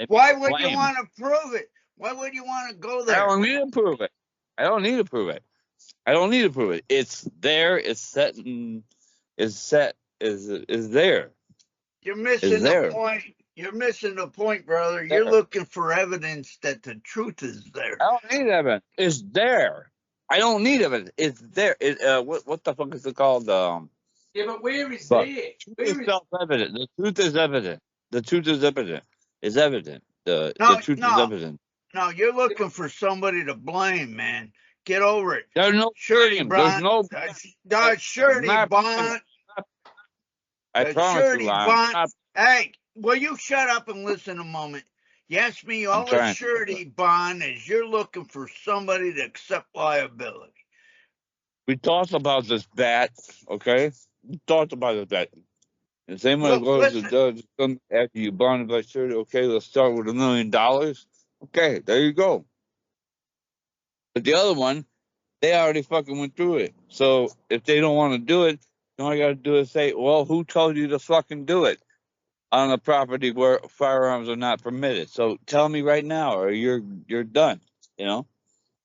Why would you want to prove it? Why would you want to go there? I don't need to prove it. I don't need to prove it. I don't need to prove it. It's there. It's set. Is there. You're missing the point. You're missing the point, brother. You're looking for evidence that the truth is there. I don't need evidence. It's there. I don't need evidence. It's there. What the fuck is it called? Yeah, but where is there? It's self-evident. The truth is evident. The truth is evident. It's evident. The truth is evident. No, you're looking for somebody to blame, man. Get over it. There's no surety bond. There's no surety bond. I promise you, bond. Hey, will you shut up and listen a moment? You asked me all the surety bond is you're looking for somebody to accept liability. We talked about this bat, okay? We talked about this bat. The same way it goes to the judge after you bonded by surety, okay, let's start with $1 million. Okay, there you go. But the other one, they already fucking went through it. So if they don't want to do it, all you got to do is say, well, who told you to fucking do it on a property where firearms are not permitted? So tell me right now, or you're done, you know?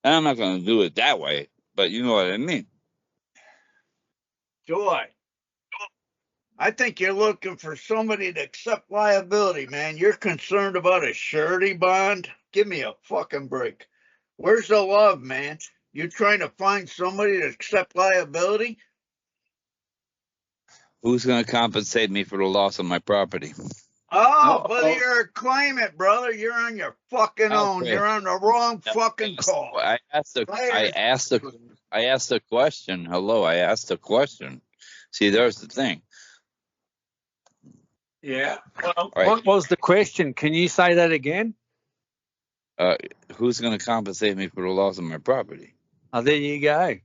And I'm not going to do it that way, but you know what I mean. Joy, I think you're looking for somebody to accept liability, man. You're concerned about a surety bond? Give me a fucking break. Where's the love, man? You're trying to find somebody to accept liability? Who's going to compensate me for the loss of my property? Oh, but you're a claimant, brother. You're on your fucking own. You're on the wrong fucking call. I asked the question. Hello, I asked the question. See, there's the thing. Yeah. Well, what was the question? Can you say that again? Who's going to compensate me for the loss of my property? Oh, there you go.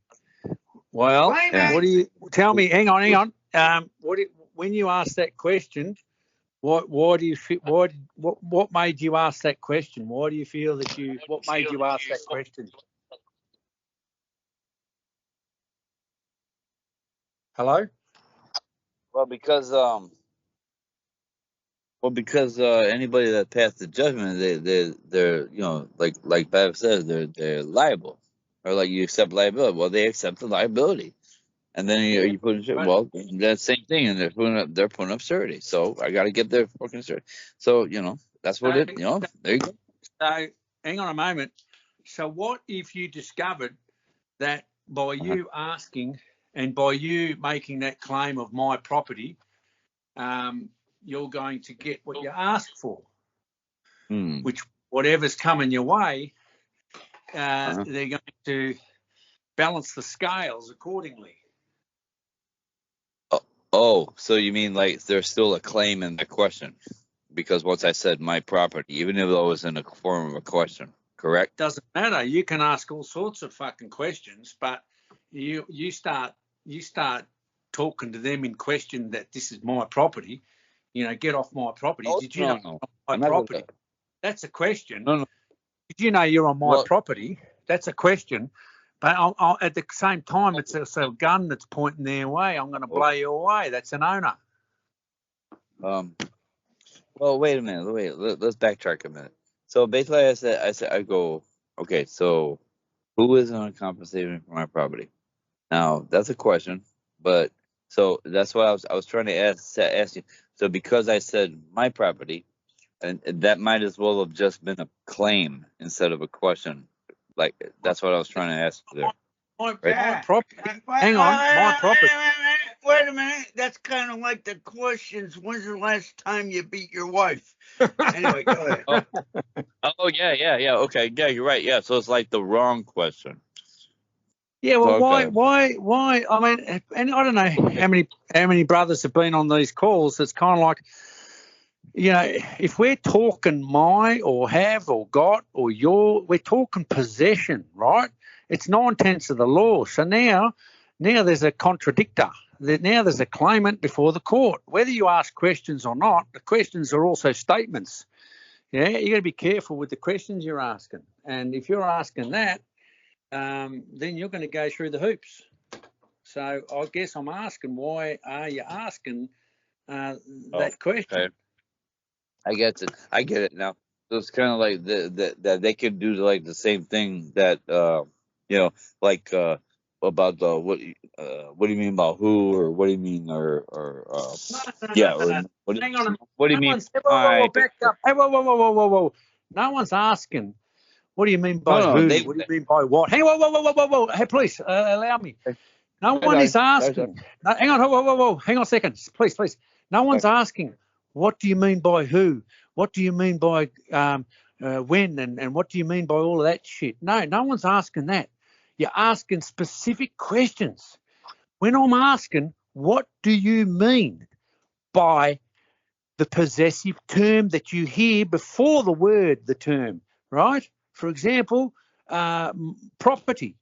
Well, what do you tell me? Hang on. When you asked that question, what do you feel? What made you ask that question? Why do you feel that you? What made you ask that question? Hello. Well, because anybody that passed the judgment, they're you know, like Bev says, they're liable, or like you accept liability. Well, they accept the liability, and then you put in, well, that's the same thing, and they're putting up surety. So I got to get their fucking surety. So you know, that's what it. You know, there you go. So hang on a moment. So what if you discovered that by you asking and by you making that claim of my property, you're going to get what you asked for, which whatever's coming your way, they're going to balance the scales accordingly. Oh, so you mean like there's still a claim in the question? Because once I said my property, even if it was in the form of a question, correct? Doesn't matter. You can ask all sorts of fucking questions, but you start talking to them in question that this is my property. You know, get off my property. Oh, Did you know my property? That's a question. No. Did you know you're on my property? That's a question. But I'll, at the same time, it's a gun that's pointing their way. I'm going to blow you away. That's an owner. Well, wait a minute. Let's backtrack a minute. So basically, I go, okay. So who is going to compensate me for my property? Now that's a question, but so that's what I was trying to ask you. So because I said my property, and that might as well have just been a claim instead of a question. Like that's what I was trying to ask you there. My property. Hang on, my property. Wait a minute. That's kind of like the questions. When's the last time you beat your wife? Anyway, go ahead. Oh yeah. Okay, yeah, you're right. Yeah, so it's like the wrong question. Yeah, well, okay. Why? I mean, and I don't know how many brothers have been on these calls. It's kind of like, you know, if we're talking my or have or got or your, we're talking possession, right? It's 9/10 of the law. So now there's a contradictor. Now there's a claimant before the court. Whether you ask questions or not, the questions are also statements. Yeah, you got to be careful with the questions you're asking. And if you're asking that, then you're going to go through the hoops. So I guess I'm asking, why are you asking that question? Okay. I get it now. So it's kind of like that they could do like the same thing that like about the what do you mean about who, or what do you mean, or No. or Hang on a minute. what do you No mean one's. Whoa, by? back up. Hey, whoa. No one's asking. What do you mean by No, who? What do you mean by what? Hey, whoa. Hey, please allow me. No one is asking. No, hang on. Whoa. Hang on a second. Please. No one's asking. What do you mean by who? What do you mean by when? And what do you mean by all of that shit? No one's asking that. You're asking specific questions. When I'm asking, what do you mean by the possessive term that you hear before the term, right? For example, property.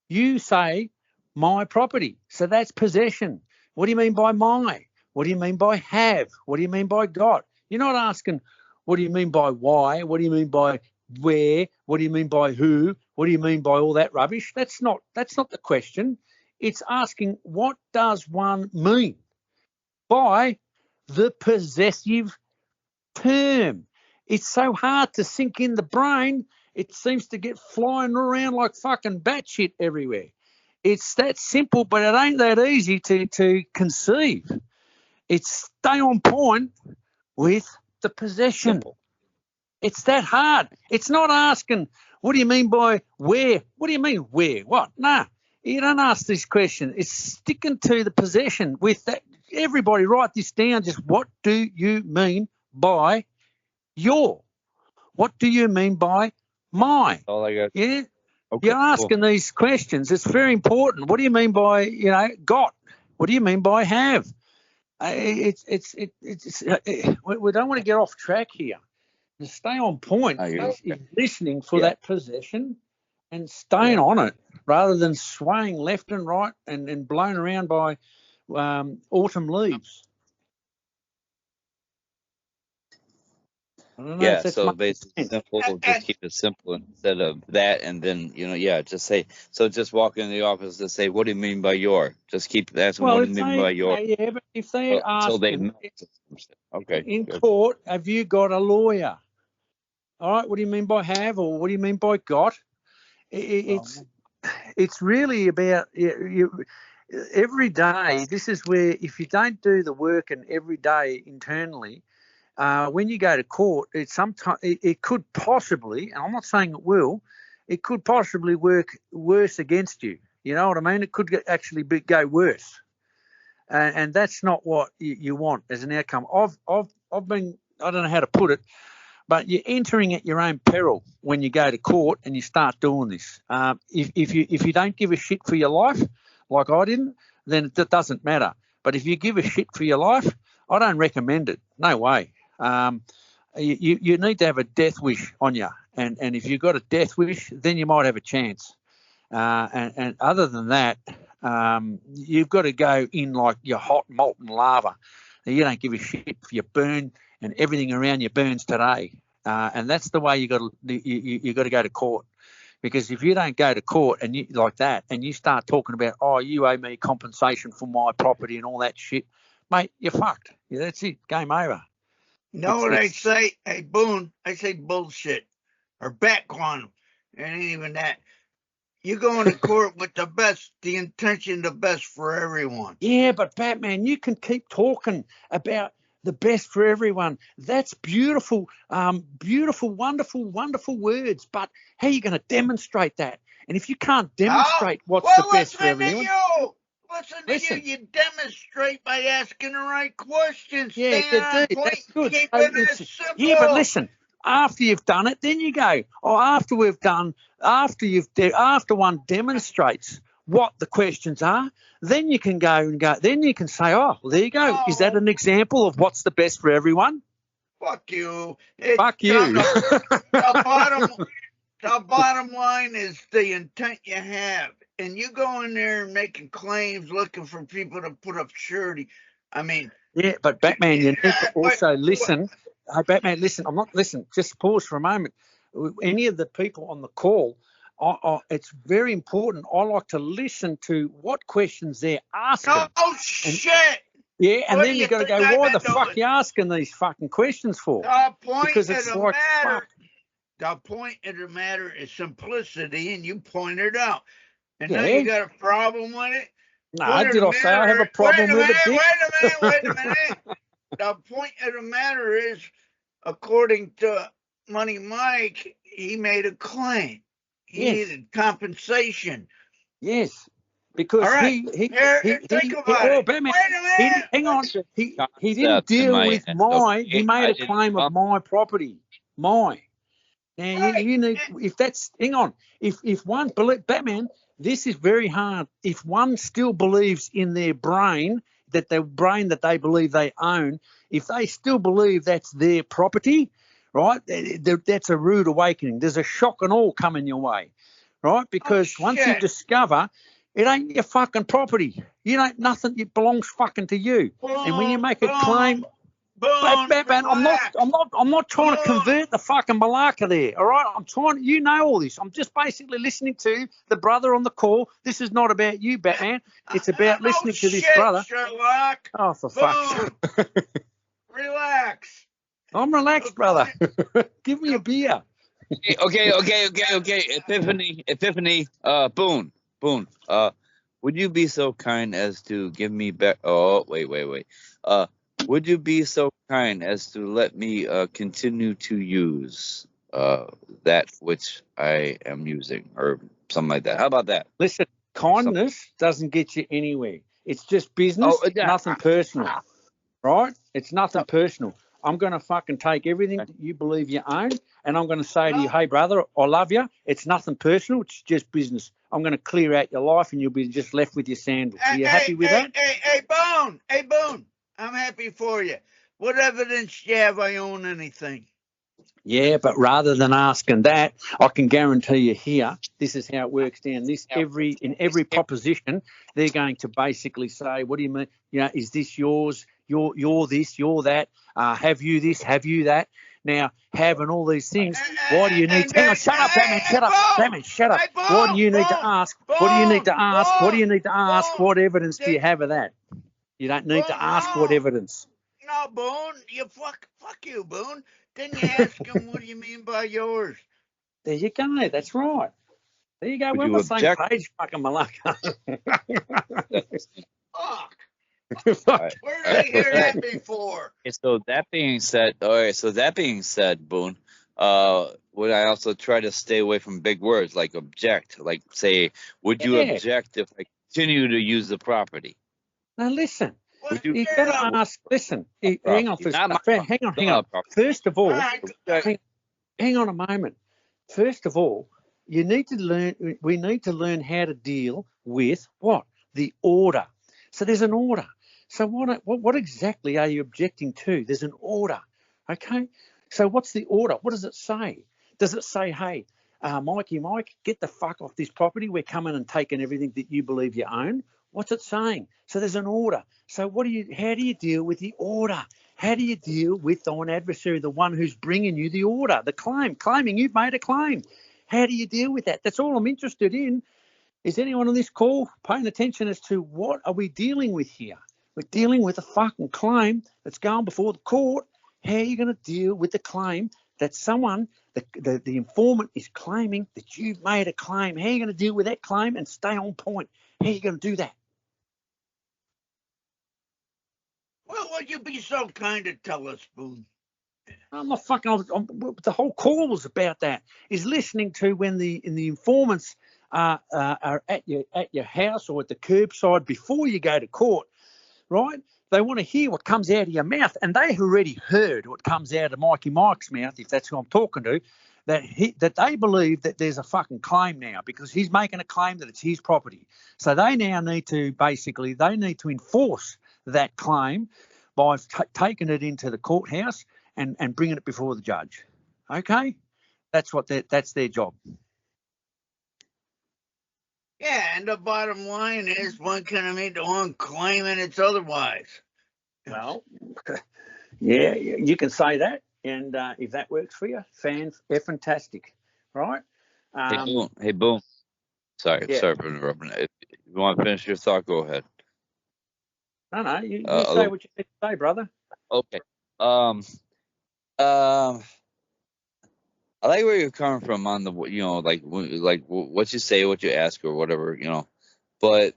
You say my property. So that's possession. What do you mean by my? What do you mean by have? What do you mean by got? You're not asking, what do you mean by why? What do you mean by where? What do you mean by who? What do you mean by all that rubbish? That's not the question. It's asking, what does one mean by the possessive term? It's so hard to sink in the brain. It seems to get flying around like fucking batshit everywhere. It's that simple, but it ain't that easy to conceive. It's stay on point with the possession. Simple. It's that hard. It's not asking, what do you mean by where? What do you mean where? What? Nah, you don't ask this question. It's sticking to the possession with that. Everybody write this down. Just what do you mean by your? What do you mean by my? All I got. Yeah. Okay, You're asking these questions. It's very important. What do you mean by, got? What do you mean by have? We don't want to get off track here. To stay on point is listening for that possession and staying on it rather than swaying left and right and blown around by autumn leaves. Yeah, so basically simple, just keep it simple instead of that, and then just say, so just walk in the office and say, what do you mean by your? Just keep asking, what do you mean by your? Yeah, but if they're asking in good. court, have you got a lawyer? All right, what do you mean by have, or what do you mean by got? It's really about every day. This is where, if you don't do the work and every day internally, when you go to court, it could possibly, and I'm not saying it will, it could possibly work worse against you. You know what I mean? It could actually go worse, and that's not what you want as an outcome. I've been, I don't know how to put it, but you're entering at your own peril when you go to court and you start doing this. If you don't give a shit for your life, like I didn't, then it doesn't matter. But if you give a shit for your life, I don't recommend it. No way. You need to have a death wish on you, and if you've got a death wish, then you might have a chance. And other than that, you've got to go in like your hot molten lava. You don't give a shit if you burn and everything around you burns today. And that's the way you got to go to court. Because if you don't go to court and you like that, and you start talking about, oh, you owe me compensation for my property and all that shit, mate, you're fucked. Yeah, that's it. Game over. You know what I say? Hey, Boon, I say bullshit. Or bat quantum. It ain't even that. You go into court with the intention, the best for everyone. Yeah, but Batman, you can keep talking about the best for everyone. That's beautiful, wonderful words. But how are you going to demonstrate that? And if you can't demonstrate what's the best for everyone, listen to you. You demonstrate by asking the right questions. Yeah, that's good. Keep it simple. Yeah, but listen. After you've done it, then you go. After one demonstrates what the questions are, then you can go. Then you can say, oh, well, there you go. Is that an example of what's the best for everyone? Fuck you. Fuck you. The bottom line is the intent you have. And you go in there making claims, looking for people to put up surety. I mean. Yeah, but Batman, you need to also listen. Hey, Batman, listen. Listen. Just pause for a moment. Any of the people on the call, it's very important. I like to listen to what questions they're asking. Oh shit! Yeah, and then you got to go, why the fuck are you asking these fucking questions for? Because it's like, fuck. The point of the matter is simplicity, and you pointed out. And Yeah. now you got a problem with it? No, did I say I have a problem with it? Wait a minute. The point of the matter is, according to Money Mike, he made a claim. He needed compensation. Yes, because all right. Think about it. Batman, Wait a minute. hang on. He didn't deal with my. He made a claim of my property. My. Now you need, if that's, hang on, if one believe, Batman, this is very hard. If one still believes in their brain, that the brain that they believe they own, if they still believe that's their property, right, that's a rude awakening. There's a shock and awe coming your way, right? Because once you discover it ain't your fucking property, you don't, nothing, it belongs fucking to you. And when you make a claim, Batman, I'm not trying to convert the fucking malacca there. All right, I'm trying. You know all this. I'm just basically listening to the brother on the call. This is not about you, Batman. It's about listening to this brother. Sherlock. Oh, for fuck's sake. Relax. I'm relaxed, brother. Give me a beer. Okay. Epiphany. Boon. Would you be so kind as to give me back? Oh, wait. Would you be so kind as to let me continue to use that which I am using, or something like that? How about that? Listen, kindness doesn't get you anywhere. It's just business, nothing personal, right? It's nothing personal. I'm going to fucking take everything that you believe you own, and I'm going to say to you, hey, brother, I love you. It's nothing personal. It's just business. I'm going to clear out your life, and you'll be just left with your sandals. Are you happy with that? Hey, Boone. I'm happy for you. What evidence do you have I own anything? Yeah, but rather than asking that, I can guarantee you here, this is how it works down this. In every proposition, they're going to basically say, what do you mean? You know, is this yours? You're this, you're that. Have you this? Have you that? Now, having all these things, why do you need to... Hang on, shut up, Batman, shut up. Batman, shut up. Why do you need to ask? What do you need to ask? What do you need to ask? What evidence do you have of that? You don't need to ask what evidence. No, Boone, you fuck you, Boone. Then you ask him, what do you mean by yours? There you go. That's right. There you go. We're on the same page, fucking malacca. Fuck. Where did I hear that before? So that being said, Boone, would I also try to stay away from big words like object? Like say, would you object if I continue to use the property? Now listen. You got to ask. Listen, hang on. Hang on. First of all, hang on a moment. First of all, you need to learn. We need to learn how to deal with what the order. So there's an order. So what exactly are you objecting to? There's an order. Okay. So what's the order? What does it say? Does it say, hey, Mike, get the fuck off this property. We're coming and taking everything that you believe you own. What's it saying? So there's an order. So how do you deal with the order? How do you deal with an adversary, the one who's bringing you the order, the claiming you've made a claim? How do you deal with that? That's all I'm interested in. Is anyone on this call paying attention as to what are we dealing with here? We're dealing with a fucking claim that's going before the court. How are you going to deal with the claim that someone, the informant is claiming that you've made a claim? How are you going to deal with that claim and stay on point? How are you going to do that? Well, would you be so kind to tell us, Boone? I'm not fucking. The whole call was about that. Is listening to when the informants are at your house or at the curbside before you go to court, right? They want to hear what comes out of your mouth, and they already heard what comes out of Mikey Mike's mouth, if that's who I'm talking to. That they believe that there's a fucking claim now because he's making a claim that it's his property. So they now need to enforce that claim by taking it into the courthouse and bringing it before the judge. Okay? That's their job. Yeah, and the bottom line is one can meet the one claim and it's otherwise. Well, yeah, you can say that, and if that works for you, fantastic, right? Hey, Boone. Sorry for interrupting. If you want to finish your thought, go ahead. No, you say what you need to say, brother. Okay. I like where you're coming from on the, like what you say, what you ask, or whatever, But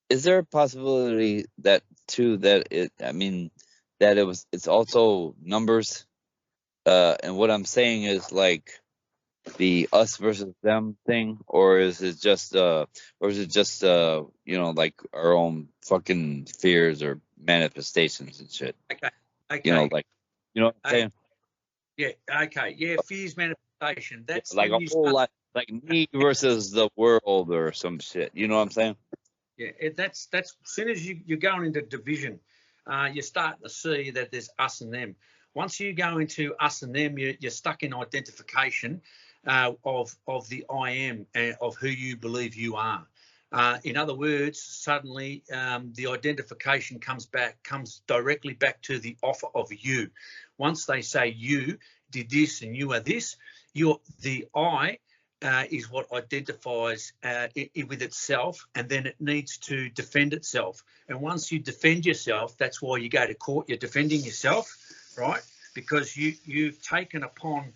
is there a possibility that too that it's also numbers? And what I'm saying is like the us versus them thing, or is it just like our own fucking fears or manifestations and shit? Okay. Like what I'm saying? Yeah. Okay. Yeah. Fears manifestation. That's Like when a you whole start. lot, like me versus the world or some shit. You know what I'm saying? Yeah. That's as soon as you're going into division, you're starting to see that there's us and them. Once you go into us and them, you're stuck in identification of the I am and of who you believe you are. In other words, suddenly the identification comes directly back to the offer of you. Once they say you did this and you are this, the I is what identifies it with itself, and then it needs to defend itself. And once you defend yourself, that's why you go to court. You're defending yourself, right? Because you've taken upon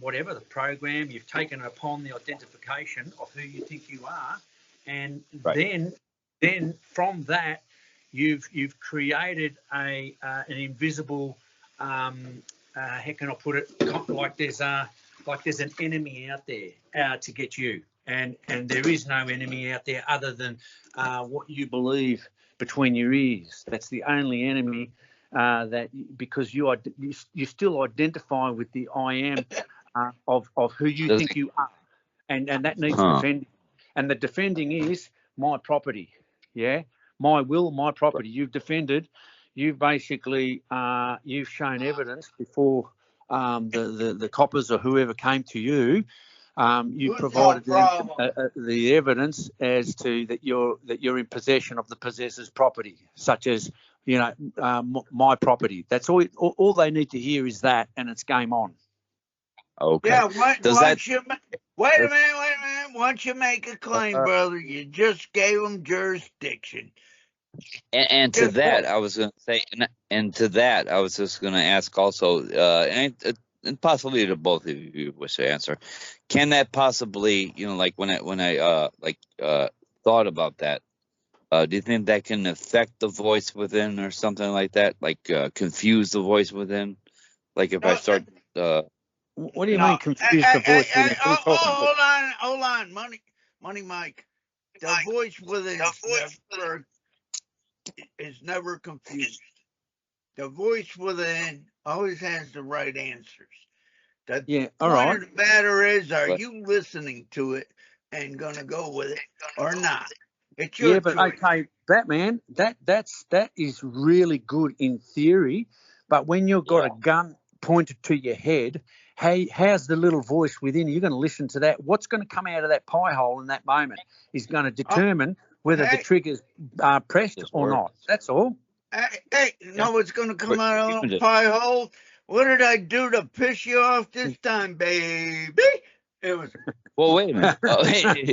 whatever the program, you've taken upon the identification of who you think you are, and Right. then from that you've created an invisible how can I put it, like there's an enemy out there to get you, and there is no enemy out there other than what you believe between your ears. That's the only enemy that, because you still identify with the I am of who you think you are, and that needs defending. And the defending is my property, yeah, my will, my property. You've defended. You've basically you've shown evidence before the coppers or whoever came to you. You provided them the evidence as to that you're in possession of the possessor's property, such as my property. That's all they need to hear is that, and it's game on. Okay. Yeah. Wait a minute. Once you make a claim, brother, you just gave them jurisdiction. And to that, I was going to say, and to that, I was just going to ask also, and possibly to both of you wish to answer, can that possibly, like when I thought about that, do you think that can affect the voice within or something like that, like confuse the voice within, like if I start. What do you mean confuse the voice within? Hold on, money, Mike. The voice within is never confused. The voice within always has the right answers. The point of the matter is, are you listening to it and gonna go with it or not? It's your choice. Okay, Batman, that is really good in theory, but when you've got a gun pointed to your head, how's the little voice within you? You're going to listen to that. What's going to come out of that pie hole in that moment is going to determine whether the trigger's pressed or not. That's all. Hey, know what's going to come out of the pie hole? What did I do to piss you off this time, baby? It was. Well, wait a minute.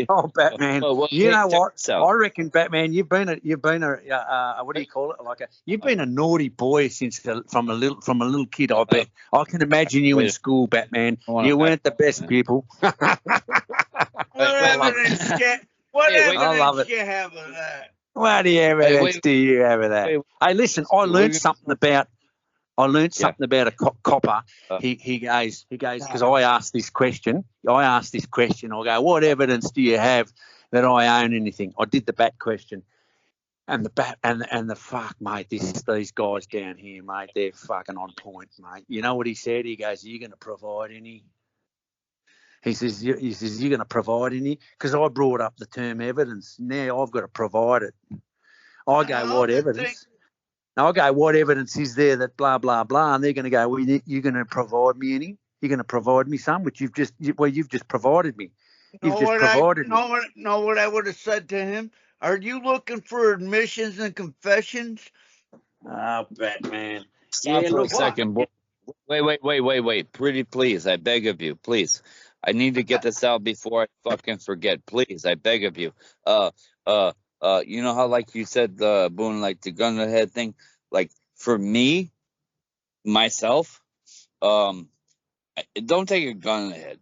Oh, Batman! You know what? I reckon, Batman, you've been a what do you call it? You've been a naughty boy from a little kid. I bet. I can imagine you in school, Batman. You weren't the best pupil. What evidence do you have of that? What evidence do you have of that? Hey, listen, I learned something about a copper. He goes because I asked this question. I go, what evidence do you have that I own anything? I did the bat question, and the fuck, mate. These guys down here, mate, they're fucking on point, mate. You know what he said? He goes, "Are you going to provide any?" He says, "You're going to provide any?" Because I brought up the term evidence. Now I've got to provide it. I go, what evidence? I'll go, what evidence is there that blah, blah, blah? And they're going to go, well, you're going to provide me any? You're going to provide me some, which you've just provided me. Know what I would have said to him? Are you looking for admissions and confessions? Oh, Batman. Stop for a second. Wait. Pretty please, I beg of you, please. I need to get this out before I fucking forget. Please, I beg of you. You know how, like you said, Boon, like the gun to the head thing? Like, for me, myself, it don't take a gun in the head.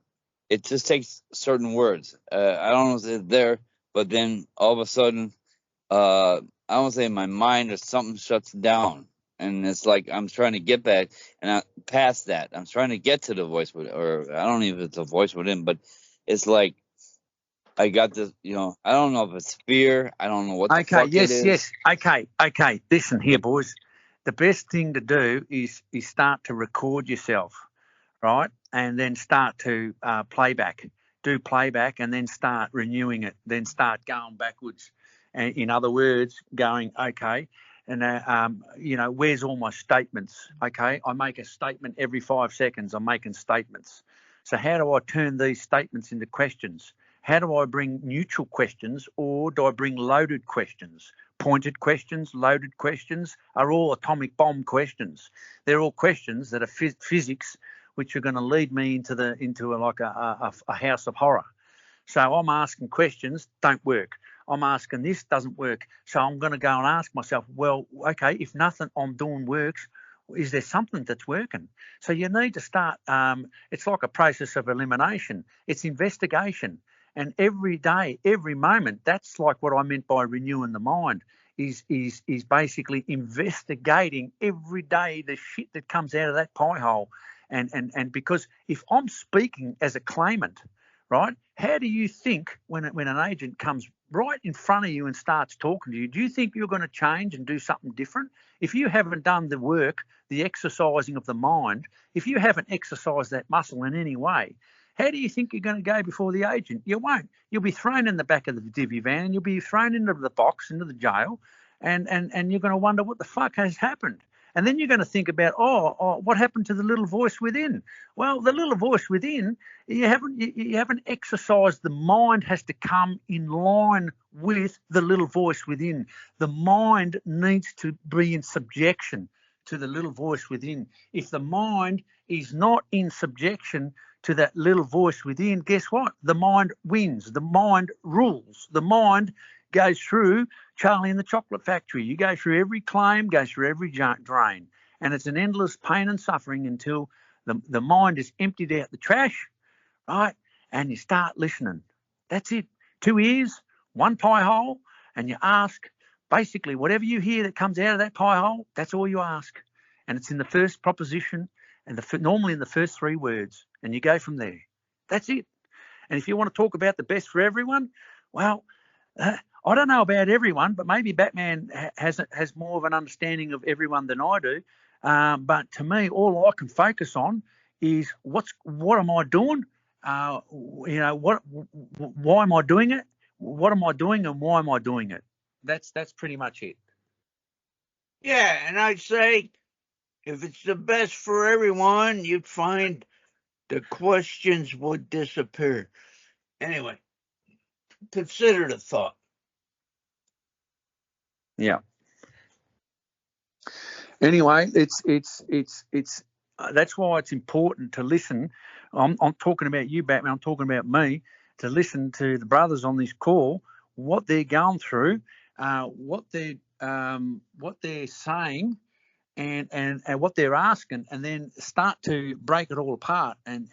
It just takes certain words. I don't know if it's there, but then all of a sudden, I don't say my mind or something shuts down, and it's like I'm trying to get back and past that. I'm trying to get to the voice within, or I don't know if it's a voice within, but it's like I got this. I don't know if it's fear. I don't know what the fuck it is. Yes. Okay. Listen here, boys. The best thing to do is start to record yourself, right? And then start to do playback, and then start renewing it. Then start going backwards. And in other words, going, okay, and where's all my statements? Okay, I make a statement every 5 seconds. I'm making statements. So how do I turn these statements into questions? How do I bring neutral questions, or do I bring loaded questions? Pointed questions, loaded questions are all atomic bomb questions. They're all questions that are physics, which are going to lead me into a house of horror. So I'm asking questions, don't work. I'm asking this, doesn't work. So I'm going to go and ask myself, well, okay, if nothing I'm doing works, is there something that's working? So you need to start, it's like a process of elimination. It's investigation. And every day, every moment, that's like what I meant by renewing the mind, is basically investigating every day the shit that comes out of that pie hole. And because if I'm speaking as a claimant, right, how do you think when an agent comes right in front of you and starts talking to you, do you think you're going to change and do something different? If you haven't done the work, the exercising of the mind, if you haven't exercised that muscle in any way, how do you think you're going to go before the agent? You won't. You'll be thrown in the back of the divvy van, and you'll be thrown into the box, into the jail, and you're going to wonder what the fuck has happened. And then you're going to think about, what happened to the little voice within? Well, the little voice within, you haven't exercised. The mind has to come in line with the little voice within. The mind needs to be in subjection to the little voice within. If the mind is not in subjection to that little voice within, guess what? The mind wins. The mind rules. The mind goes through Charlie and the Chocolate Factory. You go through every claim, go through every drain. And it's an endless pain and suffering until the mind is emptied out the trash, right? And you start listening. That's it. 2 ears, 1 pie hole, and you ask basically whatever you hear that comes out of that pie hole, that's all you ask. And it's in the first proposition and normally in the first 3 words, and you go from there. That's it. And if you want to talk about the best for everyone, well, I don't know about everyone, but maybe Batman has more of an understanding of everyone than I do. But to me, all I can focus on is what am I doing? Why am I doing it? What am I doing, and why am I doing it? That's pretty much it. Yeah, and I'd say if it's the best for everyone, you'd find the questions would disappear. Anyway, consider the thought. Yeah. Anyway, it's that's why it's important to listen. I'm talking about you, Batman. I'm talking about me. To listen to the brothers on this call, what they're going through, what they're saying, and what they're asking, and then start to break it all apart and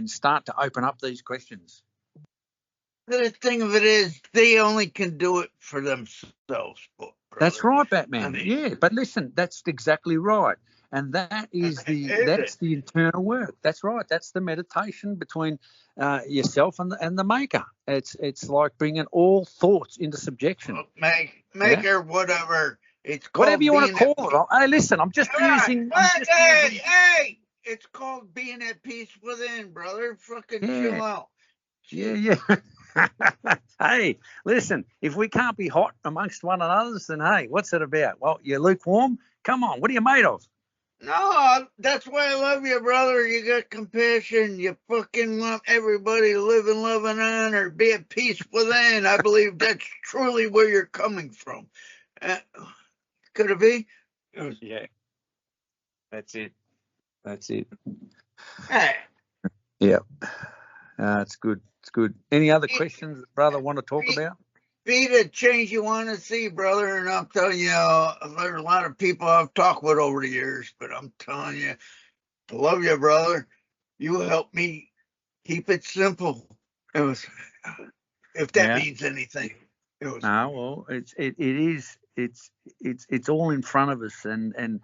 start to open up these questions. The thing of it is, they only can do it for themselves. That's right, Batman. Yeah, but listen, that's exactly right. And that's the internal work. That's right. That's the meditation between yourself and the maker. It's like bringing all thoughts into subjection. Maker, whatever. It's called whatever you want to call it. Hey, listen, I'm just using. Hey, it's called being at peace within, brother. Fucking chill out. Yeah. Hey, listen, if we can't be hot amongst one another, then hey, what's it about? Well, you're lukewarm. Come on, what are you made of? No, that's why I love you, brother. You got compassion. You fucking want everybody to live in love and honor, be at peace within. I believe that's truly where you're coming from. Could it be? Yeah. That's it. Hey. Yeah. It's good. Any other questions, brother, want to talk about? Be the change you want to see, brother. And I'm telling you, there's a lot of people I've talked with over the years, but I'm telling you, I love you, brother. You helped me keep it simple. It was, if that means anything. It was. No, well, it is. It's all in front of us, and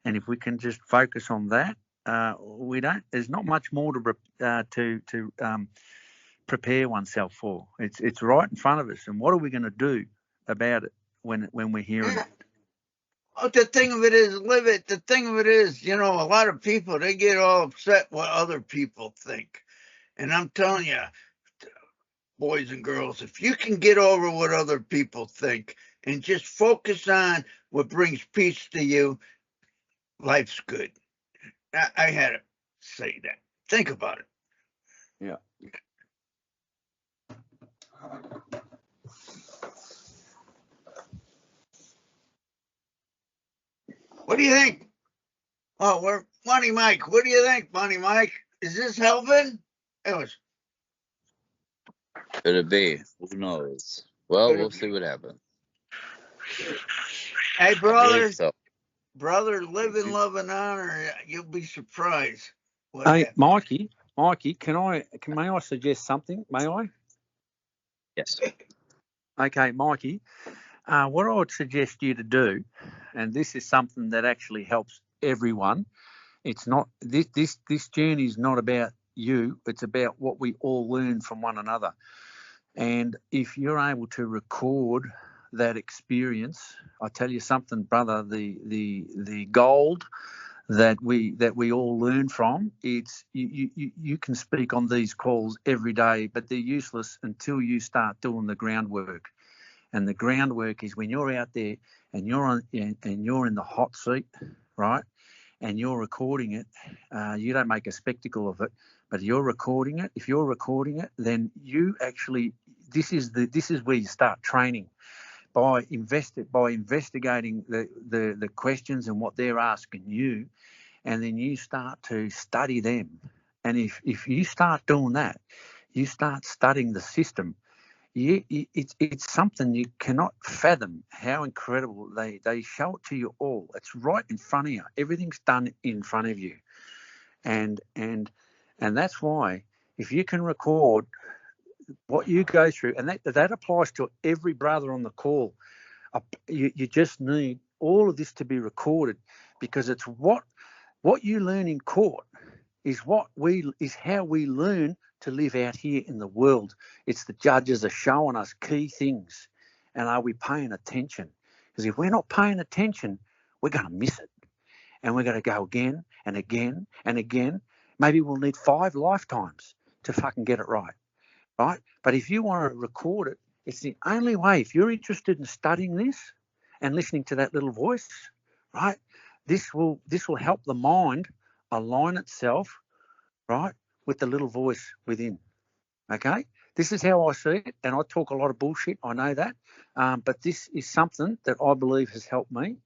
if we can just focus on that, we don't. There's not much more to prepare oneself for. It's right in front of us, and what are we going to do about it when we're hearing it? Oh, the thing of it is, live it. The thing of it is, a lot of people, they get all upset what other people think. And I'm telling you, boys and girls, if you can get over what other people think and just focus on what brings peace to you, life's good. I had to say that. Think about it. Yeah. What do you think? Oh, we're Money Mike. What do you think, Money Mike? Is this helping? It was. Could it be? Who knows? Well, we'll see what happens. Hey, brother. So. Brother, live and love and honor. You'll be surprised. Hey, Mikey, may I suggest something? May I? Yes. Okay, Mikey. What I would suggest you to do, and this is something that actually helps everyone. It's not this journey is not about you. It's about what we all learn from one another. And if you're able to record that experience, I tell you something, brother. The gold that we all learn from. It's you can speak on these calls every day, but they're useless until you start doing the groundwork. And the groundwork is when you're out there and you're in the hot seat, right? And you're recording it. You don't make a spectacle of it, but you're recording it. If you're recording it, then you actually this is where you start training by investigating the questions and what they're asking you, and then you start to study them. And if you start doing that, you start studying the system. It's something you cannot fathom how incredible they show it to you all. It's right in front of you. Everything's done in front of you, and that's why if you can record what you go through, and that applies to every brother on the call. You just need all of this to be recorded, because it's what you learn in court is how we learn to live out here in the world. It's the judges are showing us key things, and are we paying attention? Because if we're not paying attention, we're going to miss it, and we're going to go again and again and again. Maybe we'll need 5 lifetimes to fucking get it right. But if you want to record it, it's the only way. If you're interested in studying this and listening to that little voice, right, this will help the mind align itself, right, with the little voice within. Okay, this is how I see it, and I talk a lot of bullshit. I know that, but this is something that I believe has helped me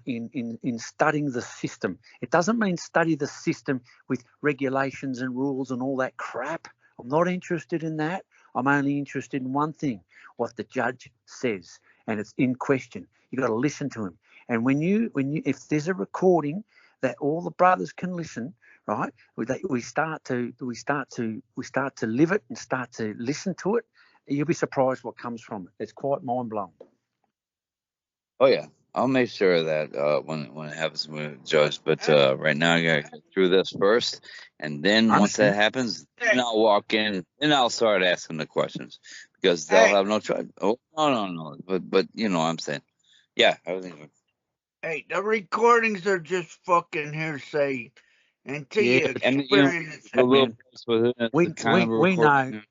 in studying the system. It doesn't mean study the system with regulations and rules and all that crap. I'm not interested in that. I'm only interested in one thing: what the judge says, and it's in question. You got to listen to him. And when you if there's a recording that all the brothers can listen, right? We start to live it and start to listen to it. You'll be surprised what comes from it. It's quite mind blowing. Oh yeah, I'll make sure of that when it happens with the judge. But right now, I gotta get through this first, and then once that happens, then I'll walk in and I'll start asking the questions, because they'll have no choice. Oh no. But you know what I'm saying. Yeah, everything. Hey, the recordings are just fucking hearsay until you experience it. We know.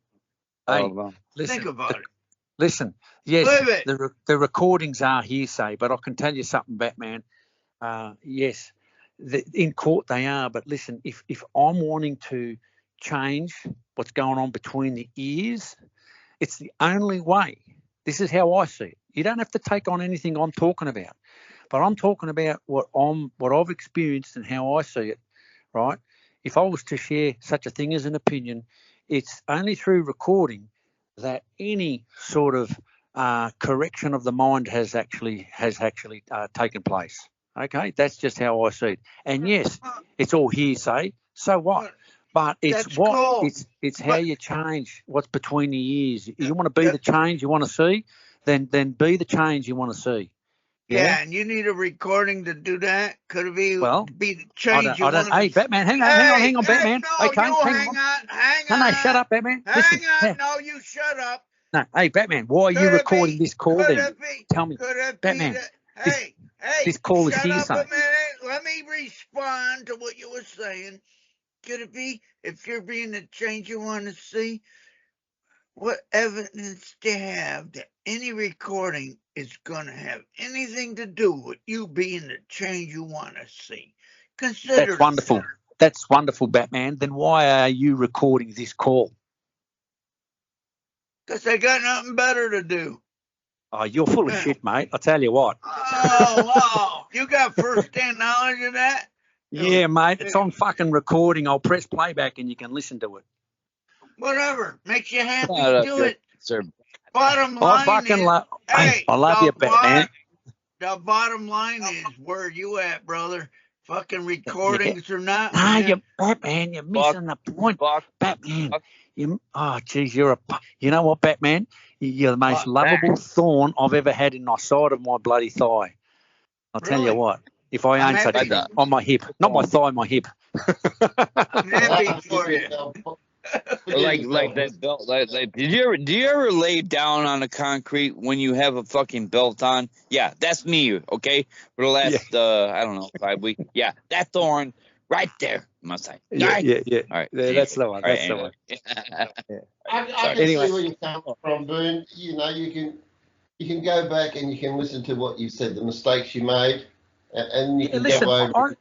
Hey, listen, think about it. Listen, yes, the recordings are hearsay, but I can tell you something, Batman. Yes, in court they are, but listen, if I'm wanting to change what's going on between the ears, it's the only way. This is how I see it. You don't have to take on anything I'm talking about, but I'm talking about what I've experienced and how I see it, right? If I was to share such a thing as an opinion, it's only through recording that any sort of correction of the mind has actually taken place. Okay, that's just how I see it. And yes, it's all hearsay. So what? But it's That's cool. It's how you change what's between the ears. You want to be the change you want to see, then be the change you want to see. Yeah, and you need a recording to do that. Could it be the change you want to see? Hey, Batman, hang on, Batman. No, okay, you hang on. No, shut up, Batman. Hang on. No, you shut up. No, hey, Batman, why are you recording this call then? Tell me. Could it Batman, be hey, this call is shut hearsay. up a minute. Let me respond to what you were saying. Could it be, if you're being the change you want to see, what evidence do you have that any recording is going to have anything to do with you being the change you want to see? Consider That's wonderful. That's wonderful, Batman. Then why are you recording this call? Because I got nothing better to do. Oh, you're full of shit, mate. I'll tell you what. Oh, you got first-hand knowledge of that? Yeah, mate. It's on fucking recording. I'll press playback and you can listen to it. Whatever. Makes you happy, do it. Sir. Bottom line I love you, Batman. The bottom line is, where you at, brother? Fucking recordings or not? No, you Batman, you're missing the point. Batman. Geez, you know what, Batman? You're the most lovable thorn I've ever had in the side of my bloody thigh. I'll tell you what. If I own such a thing on my hip, not my thigh, my hip. I'm happy for you. Like that belt. Do you ever lay down on the concrete when you have a fucking belt on? Yeah, that's me. Okay, for the last I don't know, 5 weeks. Yeah, that thorn right there, my side. Yeah. All right, that's the one. That's the one. I can see where you're coming from, Boon. You know, you can go back and you can listen to what you said, the mistakes you made, and you can go over.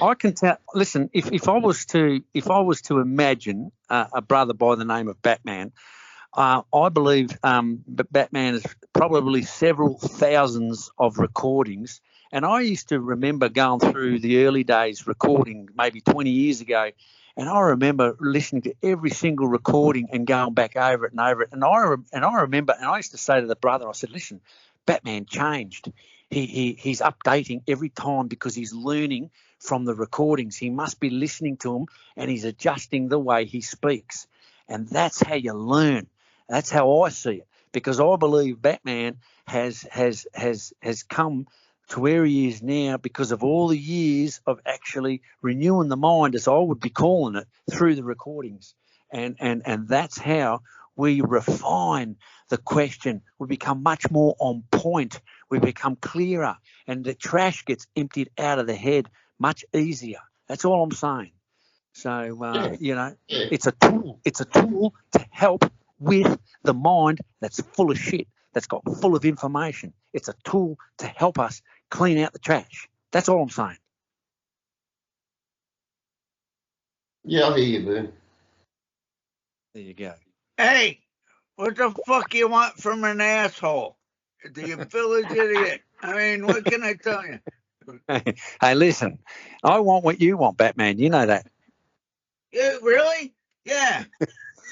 I can tell. Listen, if I was to imagine a brother by the name of Batman, I believe Batman has probably several thousands of recordings. And I used to remember going through the early days recording maybe 20 years ago, and I remember listening to every single recording and going back over it and over it. And I remember, and I used to say to the brother, I said, listen, Batman changed. He's updating every time because he's learning from the recordings. He must be listening to them, and he's adjusting the way he speaks. And that's how you learn. That's how I see it, because I believe Batman has come to where he is now because of all the years of actually renewing the mind, as I would be calling it, through the recordings. And that's how we refine the question. We become much more on point. We become clearer, and the trash gets emptied out of the head much easier. That's all I'm saying. So, it's a tool. It's a tool to help with the mind that's full of shit, that's got full of information. It's a tool to help us clean out the trash. That's all I'm saying. Yeah, I hear you, Boon. There you go. Hey, what the fuck you want from an asshole? Do you village idiot? I mean, what can I tell you? Hey, listen, I want what you want, Batman. You know that. Yeah, really? Yeah.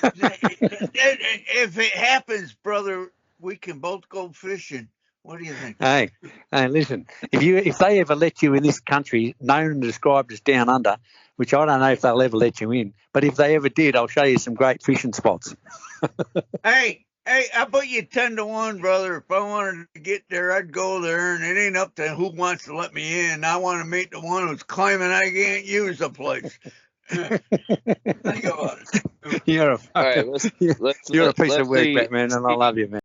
If it happens, brother, we can both go fishing. What do you think? Hey, listen, if they ever let you in this country, known and described as down under, which I don't know if they'll ever let you in, but if they ever did, I'll show you some great fishing spots. Hey, I put you 10 to 1, brother. If I wanted to get there, I'd go there, and it ain't up to who wants to let me in. I want to meet the one who's claiming I can't use the place. Think about it. You're a fucking, you're a piece of work, Batman, and I love you, man.